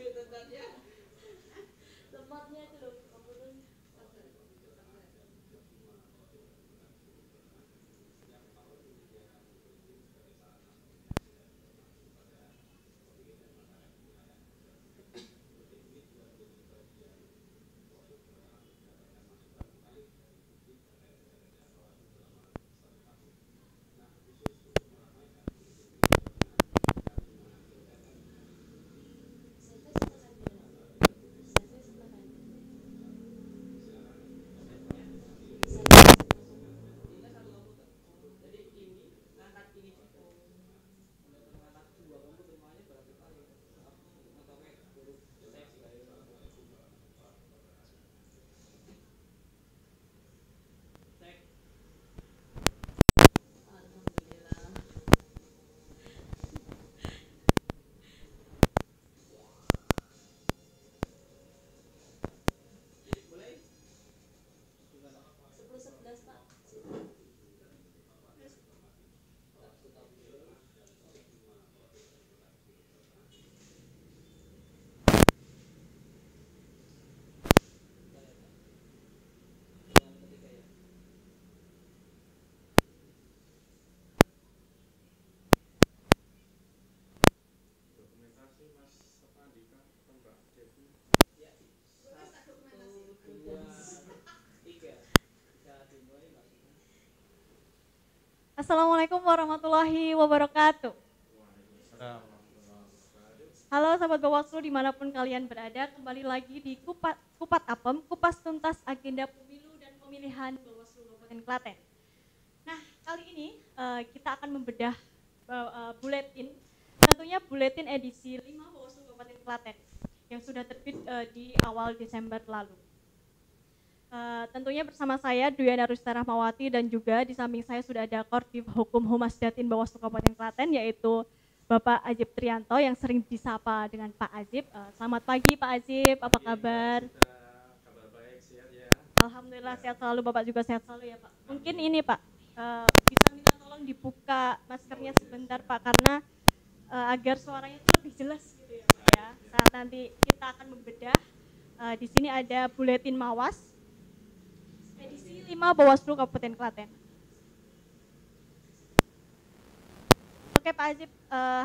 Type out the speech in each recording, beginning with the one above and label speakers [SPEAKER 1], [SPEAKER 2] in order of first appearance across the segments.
[SPEAKER 1] Tempatnya itu loh, alhamdulillah. Sepuluh sebelas Pak.
[SPEAKER 2] Dokumentasi Mas Sepandika atau Mbak Devi?
[SPEAKER 1] Assalamualaikum warahmatullahi wabarakatuh.
[SPEAKER 2] Waalaikumsalam warahmatullahi wabarakatuh.
[SPEAKER 1] Halo sahabat Bawaslu dimanapun kalian berada, kembali lagi di Kupat Apem, kupas tuntas agenda pemilu dan pemilihan Bawaslu Kabupaten Klaten. Nah, kali ini kita akan membedah buletin, tentunya buletin edisi 5 Bawaslu Kabupaten Klaten yang sudah terbit di awal Desember lalu. Tentunya bersama saya Duyana Rusta Rahmawati dan juga di samping saya sudah ada Korbib Hukum Humas Datin Bawaslu Kabupaten Klaten yaitu Bapak Ajib Trianto yang sering disapa dengan Pak Ajib. Selamat pagi Pak Ajib, apa kabar?
[SPEAKER 2] Kabar baik, sehat ya.
[SPEAKER 1] Alhamdulillah sehat selalu, Bapak juga sehat selalu ya Pak. Mungkin ini Pak, bisa minta tolong dibuka maskernya sebentar Pak karena agar suaranya itu lebih jelas gitu ya Pak ya. Saat nanti kita akan membedah, di sini ada buletin Mawas edisi 5 Bawaslu Kabupaten Klaten. Oke Pak Ajib,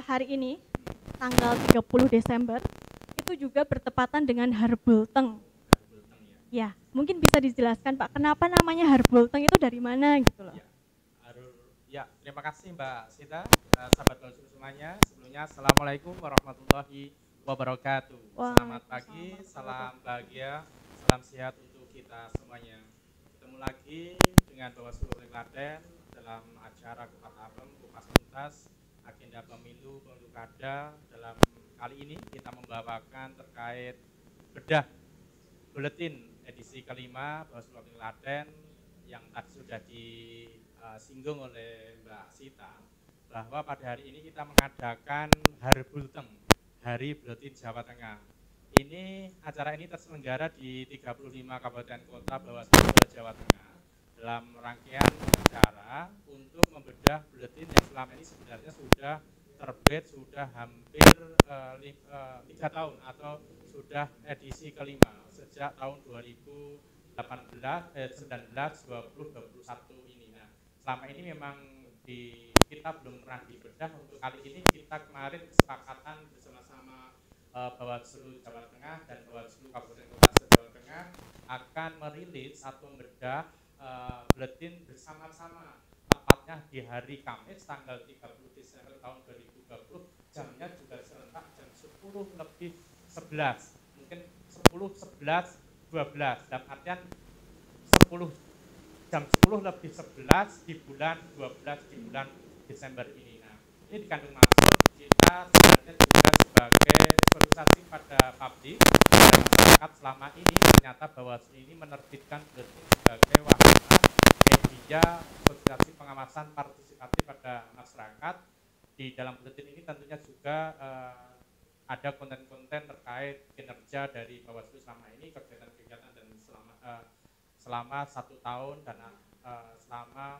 [SPEAKER 1] hari ini tanggal 30 Desember itu juga bertepatan dengan Harbolteng.
[SPEAKER 2] Bulteng ya.
[SPEAKER 1] Ya, mungkin bisa dijelaskan Pak, kenapa namanya Harbolteng itu dari mana gitu loh.
[SPEAKER 2] Ya, terima kasih Mbak Sita, sahabat Bawaslu semuanya. Sebelumnya Assalamualaikum warahmatullahi wabarakatuh. Selamat pagi, salam bahagia, salam sehat untuk kita semuanya. Ketemu lagi dengan Bawaslu Kabupaten Klaten dalam acara Kupat Apem, Kupas Tuntas Agenda Pemilu Kada. Dalam kali ini kita membawakan terkait bedah buletin edisi kelima Bawaslu Kabupaten Klaten yang tadi sudah disinggung oleh Mbak Sita bahwa pada hari ini kita mengadakan Harbulteng, Hari Buletin Jawa Tengah. Acara ini terselenggara di 35 kabupaten kota Bawaslu Jawa Tengah dalam rangkaian acara untuk membedah buletin yang selama ini sebenarnya sudah terbit sudah hampir 3 tahun atau sudah edisi kelima sejak tahun 2018, 19, 20, 21 ini. Nah, selama ini memang kita belum pernah dibedah. Untuk kali ini kita kemarin kesepakatan bersama-sama Bawaslu Jawa Tengah dan Bawaslu Kabupaten Kota Jawa Tengah akan merilis atau membedah buletin bersama-sama, tepatnya di hari Kamis tanggal 30 Desember tahun 2020, jamnya juga serentak jam 10 lebih 11, mungkin 10, 11, 12, dalam artian 10 jam 10 lebih 11 di bulan 12 di bulan Desember ini. Nah, ini dikandung maksud kita sebenarnya juga sebagai sosialisasi pada publik dan masyarakat. Selama ini ternyata Bawaslu ini menerbitkan buletin sebagai wahana media sosialisasi pengawasan partisipatif pada masyarakat. Di dalam buletin ini tentunya juga ada konten-konten terkait kinerja dari Bawaslu selama ini, kegiatan-kegiatan dan selama 1 tahun dan selama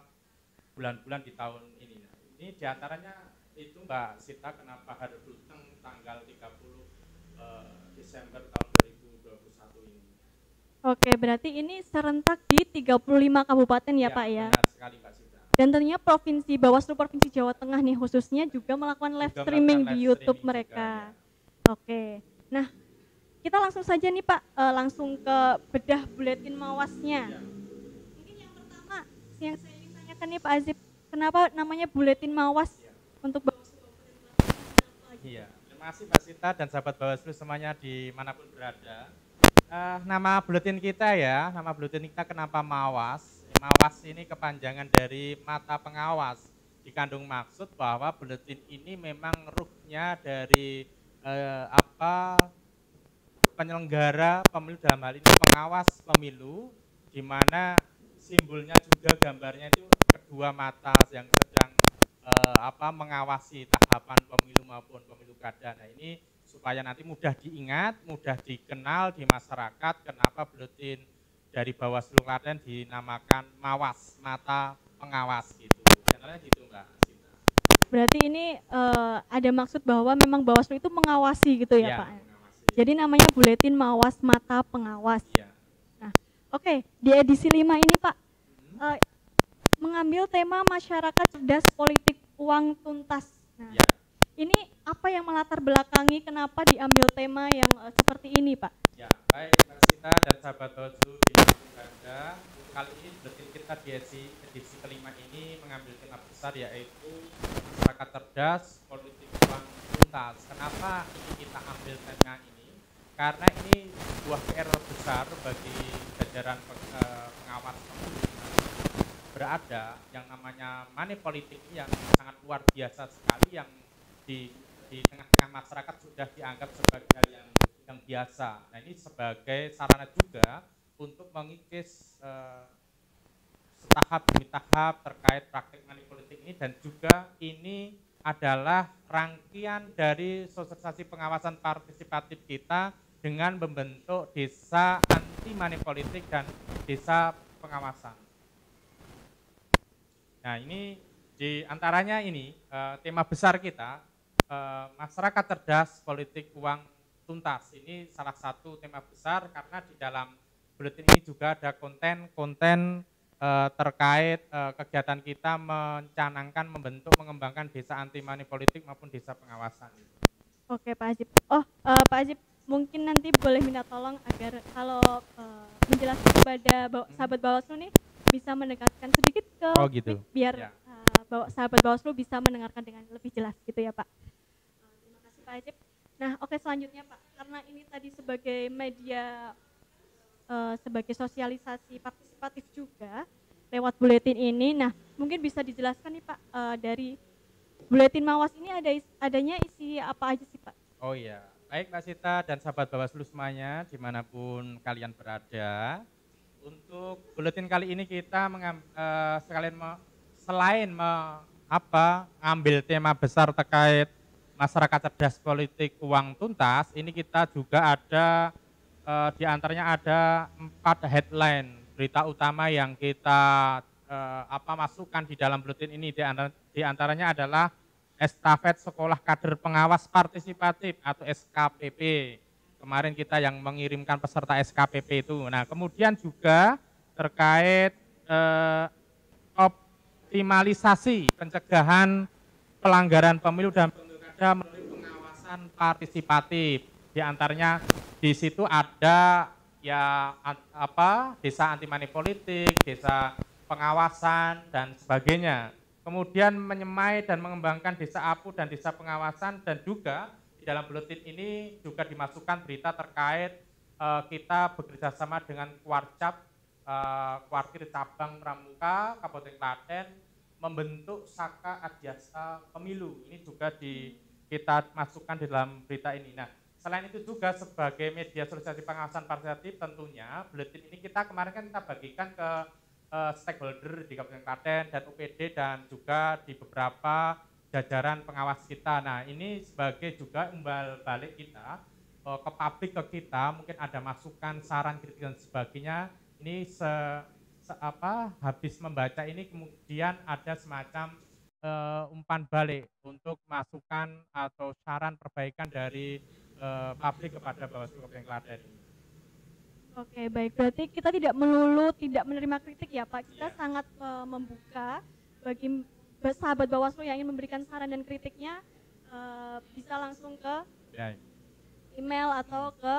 [SPEAKER 2] bulan-bulan di tahun ini. Ini diantaranya itu Mbak Sita, kenapa Harbulteng tanggal 30 Desember tahun 2021 ini.
[SPEAKER 1] Oke, berarti ini serentak di 35 kabupaten ya, Pak ya?
[SPEAKER 2] Benar sekali Mbak Sita.
[SPEAKER 1] Dan tentunya Bawaslu Provinsi Jawa Tengah nih khususnya juga melakukan live streaming di YouTube mereka.
[SPEAKER 2] Juga, ya.
[SPEAKER 1] Oke, nah kita langsung saja nih Pak, langsung ke bedah buletin mawasnya.
[SPEAKER 2] Ya.
[SPEAKER 1] Mungkin yang pertama yang saya ingin tanyakan nih Pak Azib, kenapa namanya buletin mawas untuk Bawaslu Kabupaten Klaten?
[SPEAKER 2] Iya, terima kasih Mbak Sita dan sahabat Bawaslu semuanya dimanapun berada. Nama buletin kita ya, nama buletin kita kenapa Mawas? Mawas ini kepanjangan dari mata pengawas. Dikandung maksud bahwa buletin ini memang ruhnya dari penyelenggara pemilu, dalam hal ini pengawas pemilu, di mana simbolnya juga gambarnya itu kedua mata yang sedang mengawasi tahapan pemilu maupun pemilu kada. Nah ini supaya nanti mudah diingat, mudah dikenal di masyarakat kenapa buletin dari Bawaslu Klaten dinamakan Mawas, mata pengawas gitu. Generalnya gitu Mbak Sita.
[SPEAKER 1] Berarti ini ada maksud bahwa memang Bawaslu itu mengawasi gitu ya, Pak?
[SPEAKER 2] Mengawasi.
[SPEAKER 1] Jadi namanya buletin Mawas mata pengawas.
[SPEAKER 2] Iya.
[SPEAKER 1] Nah, oke, di edisi 5 ini Pak, mengambil tema masyarakat cerdas politik uang tuntas. Nah, ini apa yang melatar belakangi kenapa diambil tema yang seperti ini, Pak?
[SPEAKER 2] Ya, baik Mbak Sita dan sahabat Bawaslu di Uganda. Kali ini buletin kita di edisi kelima ini mengambil tema besar yaitu masyarakat cerdas politik uang tuntas. Kenapa ini kita ambil tema ini? Karena ini sebuah PR besar bagi jajaran pengawas pemilu berada, yang namanya money politik yang sangat luar biasa sekali, yang di tengah-tengah masyarakat sudah dianggap sebagai hal yang biasa. Nah ini sebagai sarana juga untuk mengikis tahap demi tahap terkait praktik money politik ini, dan juga ini adalah rangkaian dari sosialisasi pengawasan partisipatif kita dengan membentuk desa anti money politik dan desa pengawasan. Nah ini di antaranya ini tema besar kita, masyarakat cerdas politik uang tuntas. Ini salah satu tema besar karena di dalam buletin ini juga ada konten-konten terkait kegiatan kita mencanangkan, membentuk, mengembangkan desa anti money politik maupun desa pengawasan.
[SPEAKER 1] Oke Pak Azib. Pak Azib, mungkin nanti boleh minta tolong agar kalau menjelaskan kepada sahabat Bawaslu nih bisa mendekatkan sedikit ke
[SPEAKER 2] gitu.
[SPEAKER 1] Biar ya. Sahabat Bawaslu bisa mendengarkan dengan lebih jelas gitu ya Pak. Terima kasih Pak Azib. Nah oke, selanjutnya Pak, karena ini tadi sebagai media sebagai sosialisasi partisipatif juga lewat buletin ini, nah mungkin bisa dijelaskan nih Pak, dari buletin Mawas ini adanya isi apa aja sih Pak?
[SPEAKER 2] Oh iya, baik Mbak Sita dan sahabat Bawaslu semuanya dimanapun kalian berada. Untuk buletin kali ini kita selain ambil tema besar terkait masyarakat cerdas politik uang tuntas, ini kita juga ada diantaranya ada 4 headline berita utama yang kita masukkan di dalam buletin ini. Di antaranya adalah Estafet Sekolah Kader Pengawas Partisipatif atau SKPP. Kemarin kita yang mengirimkan peserta SKPP itu. Nah, kemudian juga terkait optimalisasi pencegahan pelanggaran pemilu dan pilkada melalui pengawasan partisipatif. Di antaranya di situ ada desa anti money politik, desa pengawasan dan sebagainya. Kemudian menyemai dan mengembangkan desa APU dan desa pengawasan, dan juga di dalam buletin ini juga dimasukkan berita terkait kita bekerjasama dengan Kuarcap, Kuartir Cabang Pramuka, Kabupaten Klaten, membentuk Saka Adyasa Pemilu. Ini juga kita masukkan di dalam berita ini. Nah, selain itu juga sebagai media sosialisasi pengawasan partisipatif, tentunya buletin ini kemarin kan kita bagikan ke stakeholder di Kabupaten Klaten dan UPD dan juga di beberapa jajaran pengawas kita. Nah ini sebagai juga imbal balik kita ke publik, ke kita, mungkin ada masukan, saran, kritik dan sebagainya. Ini habis membaca ini kemudian ada semacam umpan balik untuk masukan atau saran perbaikan dari publik kepada Bawaslu Kabupaten Klaten.
[SPEAKER 1] Oke, baik. Berarti kita tidak melulu tidak menerima kritik ya Pak. Kita
[SPEAKER 2] Iya.
[SPEAKER 1] sangat membuka bagi sahabat Bawaslu yang ingin memberikan saran dan kritiknya, bisa langsung ke
[SPEAKER 2] Ya.
[SPEAKER 1] email atau ke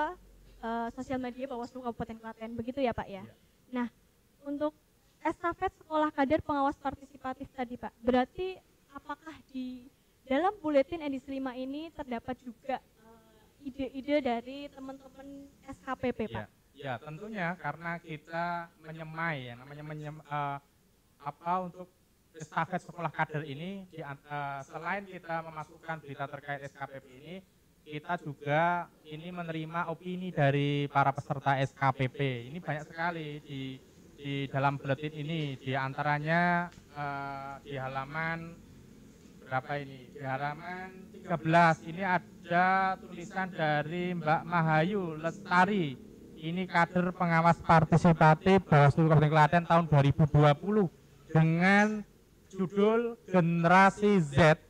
[SPEAKER 1] sosial media Bawaslu Kabupaten Klaten. Begitu ya Pak ya.
[SPEAKER 2] Iya.
[SPEAKER 1] Nah, untuk estafet sekolah kader pengawas partisipatif tadi Pak, berarti apakah di dalam buletin edisi 5 ini terdapat juga ide-ide dari teman-teman SKPP Pak?
[SPEAKER 2] Ya, tentunya karena kita menyemai ya, namanya untuk estafet sekolah kader ini, selain kita memasukkan berita terkait SKPP ini, kita juga ini menerima opini dari para peserta SKPP. Ini banyak sekali di dalam buletin ini, di antaranya di halaman berapa ini? Di halaman 13 ini ada tulisan dari Mbak Mahayu Lestari. Ini kader pengawas partisipatif Bawaslu Kabupaten Klaten tahun 2020 dengan judul Generasi Z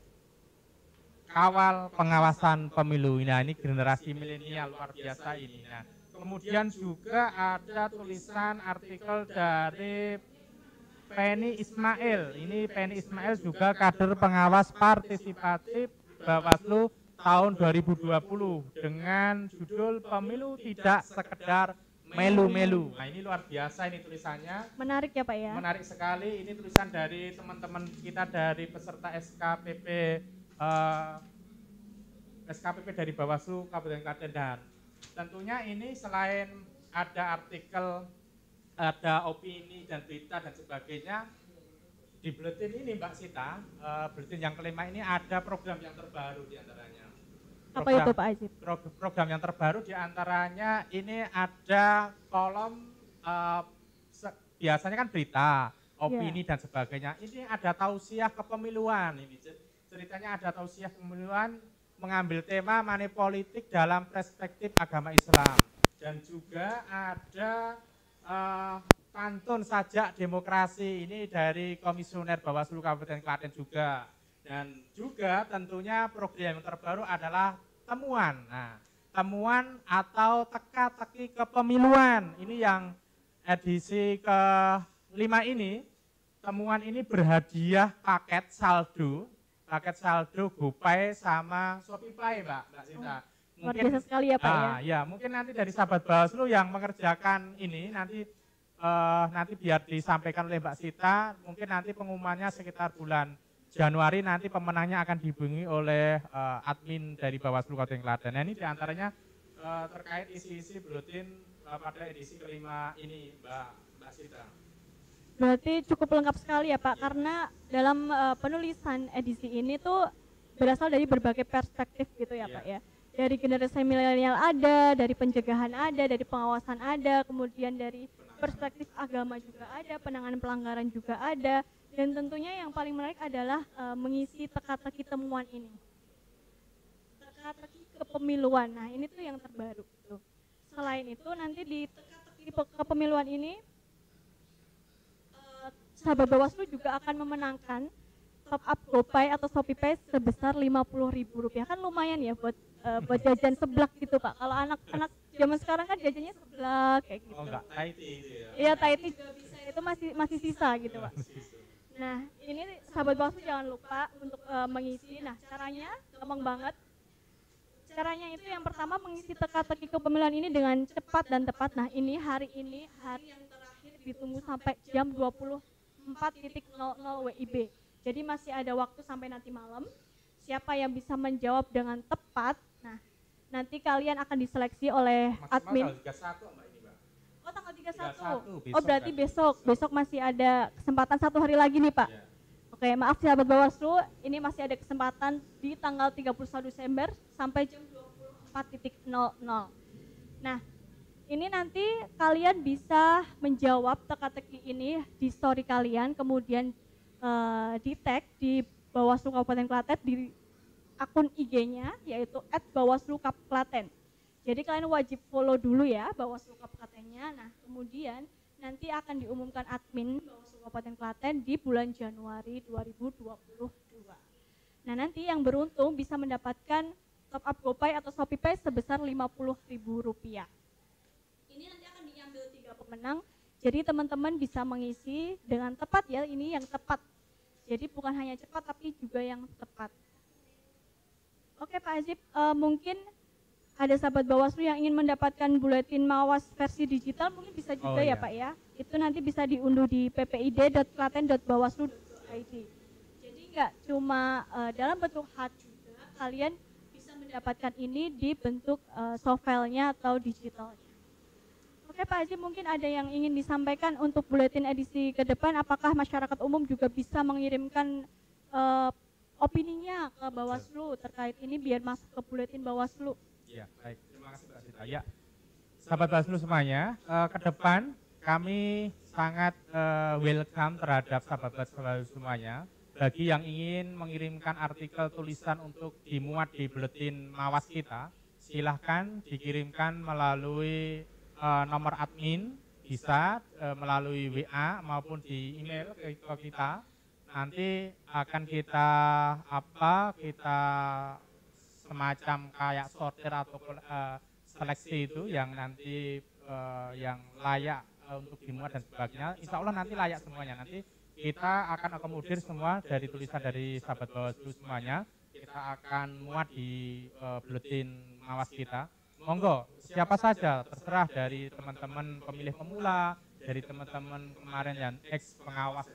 [SPEAKER 2] Kawal Pengawasan Pemilu. Nah, ini generasi milenial luar biasa ini. Nah, kemudian juga ada tulisan artikel dari Penny Ismail. Ini Penny Ismail juga kader pengawas partisipatif Bawaslu tahun 2020 dengan judul Pemilu Tidak Sekedar Melu-melu. Nah, ini luar biasa ini tulisannya.
[SPEAKER 1] Menarik ya Pak ya?
[SPEAKER 2] Menarik sekali. Ini tulisan dari teman-teman kita dari peserta SKPP dari Bawaslu Kabupaten Klaten. Dan tentunya ini selain ada artikel, ada opini dan berita dan sebagainya, di buletin ini Mbak Sita, buletin yang kelima ini ada program yang terbaru diantaranya.
[SPEAKER 1] Apa itu Pak Ajib?
[SPEAKER 2] Program yang terbaru diantaranya ini ada kolom, biasanya kan berita, opini dan sebagainya. Ini ada tausiah kepemiluan. Ini ceritanya ada tausiah kepemiluan mengambil tema money politik dalam perspektif agama Islam. Dan juga ada pantun sajak demokrasi ini dari Komisioner Bawaslu Kabupaten Klaten juga. Dan juga tentunya program yang terbaru adalah temuan. Nah, temuan atau teka-teki kepemiluan. Ini yang edisi ke-5 ini. Temuan ini berhadiah paket saldo GoPay sama ShopeePay, Mbak Sinta.
[SPEAKER 1] Luar biasa sekali ya Pak ya.
[SPEAKER 2] Ya, mungkin nanti dari sahabat Bawaslu yang mengerjakan ini nanti biar disampaikan oleh Mbak Sita, mungkin nanti pengumumannya sekitar bulan Januari, nanti pemenangnya akan dihubungi oleh admin dari Bawaslu Kabupaten Klaten. Nah, ini diantaranya terkait isi-isi buletin pada edisi kelima ini, Mbak Sita.
[SPEAKER 1] Berarti cukup lengkap sekali ya Pak, karena dalam penulisan edisi ini tuh berasal dari berbagai perspektif gitu ya Pak ya. Dari generasi milenial ada, dari pencegahan ada, dari pengawasan ada, kemudian dari perspektif agama juga ada, penanganan pelanggaran juga ada, dan tentunya yang paling menarik adalah mengisi teka-teki temuan ini. Teka-teki kepemiluan, nah ini tuh yang terbaru gitu. Selain itu nanti di teka-teki kepemiluan ini, sahabat Bawaslu juga akan memenangkan top up GoPay atau ShopeePay sebesar Rp50.000. Kan lumayan ya buat jajan seblak gitu Pak. Kalau anak-anak zaman sekarang kan jajannya seblak kayak gitu.
[SPEAKER 2] Oh enggak, Taiti itu ya.
[SPEAKER 1] Iya, Taiti juga bisa. Itu masih sisa gitu Pak. Nah, ini sahabat Bawaslu jangan lupa untuk mengisi. Nah, caranya gampang banget. Caranya itu yang pertama mengisi teka-teki kepemiluan ini dengan cepat dan tepat. Nah, ini hari yang terakhir ditunggu sampai jam 24.00 WIB. Jadi masih ada waktu sampai nanti malam. Siapa yang bisa menjawab dengan tepat, nah nanti kalian akan diseleksi oleh admin.
[SPEAKER 2] Tanggal 31 Mbak ini, Mbak.
[SPEAKER 1] Oh, tanggal 31.
[SPEAKER 2] 31,
[SPEAKER 1] Oh, berarti besok masih ada kesempatan 1 hari lagi nih Pak.
[SPEAKER 2] Ya.
[SPEAKER 1] Oke, maaf sahabat Bawaslu, ini masih ada kesempatan di tanggal 31 Desember sampai jam 24.00. Nah, ini nanti kalian bisa menjawab teka-teki ini di story kalian, kemudian di tag di Bawaslu Kabupaten Klaten di akun IG-nya yaitu @bawaslu-kap-klaten. Jadi kalian wajib follow dulu ya Bawaslu Kap-Klatennya. Nah, kemudian nanti akan diumumkan admin Bawaslu Kabupaten Klaten di bulan Januari 2022. Nah, nanti yang beruntung bisa mendapatkan top up GoPay atau ShopeePay sebesar Rp50.000. Ini nanti akan diambil 3 pemenang. Jadi teman-teman bisa mengisi dengan tepat ya, ini yang tepat. Jadi bukan hanya cepat tapi juga yang tepat. Oke Pak Azib, mungkin ada sahabat Bawaslu yang ingin mendapatkan buletin Mawas versi digital, mungkin bisa juga ya Pak ya. Itu nanti bisa diunduh di ppid.klaten.bawaslu.id. Jadi nggak cuma dalam bentuk hard juga, kalian bisa mendapatkan ini di bentuk soft file-nya atau digitalnya. Oke Pak Haji, mungkin ada yang ingin disampaikan untuk buletin edisi ke depan, apakah masyarakat umum juga bisa mengirimkan opininya ke Bawaslu terkait ini biar masuk ke buletin Bawaslu?
[SPEAKER 2] Ya, baik. Terima kasih Mbak Sita. Ya, sahabat Bawaslu semuanya, ke depan kami sangat welcome terhadap sahabat Bawaslu semuanya. Bagi yang ingin mengirimkan artikel tulisan untuk dimuat di buletin Mawas kita, silahkan dikirimkan melalui nomor admin, bisa melalui WA maupun di email ke kita. Nanti akan kita semacam kayak sortir atau seleksi itu yang nanti yang layak untuk dimuat dan sebagainya. Insya Allah nanti layak semuanya. Nanti kita akan akomodir semua dari tulisan dari sahabat Bawaslu semuanya. Kita akan muat di buletin Mawas kita. Monggo, siapa saja, terserah dari teman-teman pemilih pemula, dari teman-teman kemarin yang ex pengawas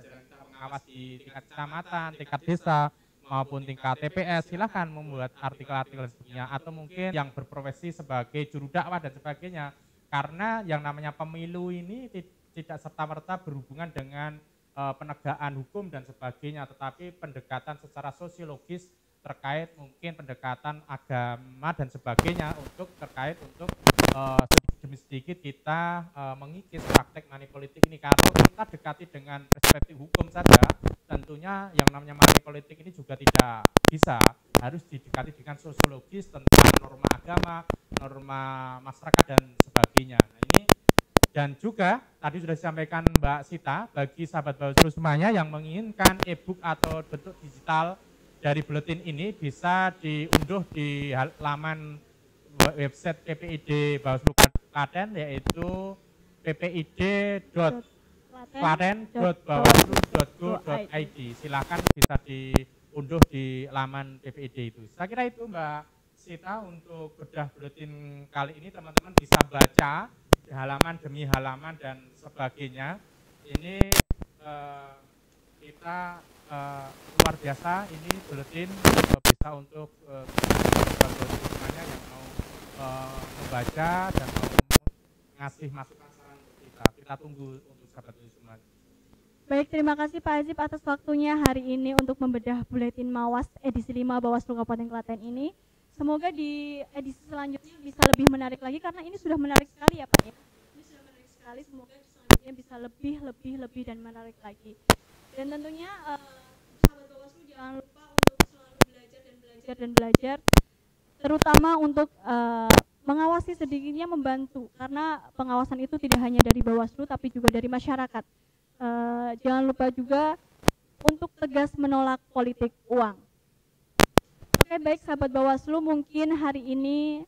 [SPEAKER 2] di tingkat kecamatan, tingkat desa, maupun tingkat TPS, silahkan membuat artikel-artikel dan sebagainya, atau mungkin yang berprofesi sebagai juru dakwah dan sebagainya. Karena yang namanya pemilu ini tidak serta-merta berhubungan dengan penegakan hukum dan sebagainya, tetapi pendekatan secara sosiologis terkait mungkin pendekatan agama dan sebagainya terkait untuk sedikit demi sedikit kita mengikis praktek money politik ini. Kalau kita dekati dengan perspektif hukum saja, tentunya yang namanya money politik ini juga tidak bisa, harus didekati dengan sosiologis tentang norma agama, norma masyarakat dan sebagainya. Nah, ini dan juga tadi sudah disampaikan Mbak Sita, bagi sahabat Bawaslu semuanya yang menginginkan e-book atau bentuk digital dari buletin ini bisa diunduh di laman website PPID Bawaslu Klaten, yaitu ppid.klaten.bawaslu.go.id. Silakan bisa diunduh di laman PPID itu. Saya kira itu Mbak Sita untuk bedah buletin kali ini. Teman-teman bisa baca di halaman demi halaman dan sebagainya. Ini kita luar biasa, ini buletin bisa untuk semuanya yang mau membaca dan mau ngasih masukan saran untuk kita. Kita tunggu untuk sahabat semua.
[SPEAKER 1] Baik, terima kasih Pak Azib atas waktunya hari ini untuk membedah buletin Mawas edisi 5 Bawaslu Kabupaten Klaten ini. Semoga di edisi selanjutnya bisa lebih menarik lagi, karena ini sudah menarik sekali ya Pak ya. Ini sudah menarik sekali, semoga selanjutnya bisa lebih dan menarik lagi. Dan tentunya sahabat Bawaslu jangan lupa untuk selalu belajar dan belajar, terutama untuk mengawasi sedikitnya membantu, karena pengawasan itu tidak hanya dari Bawaslu tapi juga dari masyarakat. Jangan lupa juga untuk tegas menolak politik uang. Oke, baik sahabat Bawaslu, mungkin hari ini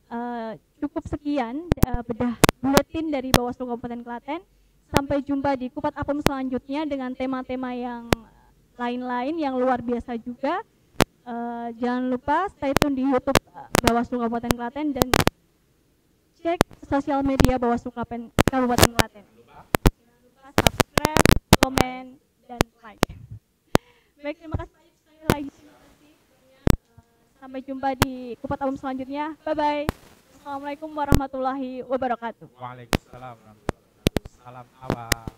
[SPEAKER 1] cukup sekian bedah buletin dari Bawaslu Kabupaten Klaten. Sampai jumpa di Kupat Apem selanjutnya dengan tema-tema yang lain-lain yang luar biasa juga. Jangan lupa stay tune di YouTube Bawaslu Kabupaten Klaten dan cek sosial media Bawaslu Kabupaten Klaten. Jangan lupa subscribe, komen, dan like. Baik, terima kasih sekali lagi. Terima kasih banyak. Sampai jumpa di Kupat Apem selanjutnya. Bye-bye. Assalamualaikum warahmatullahi wabarakatuh.
[SPEAKER 2] Waalaikumsalam warahmatullahi wabarakatuh. Salam awal.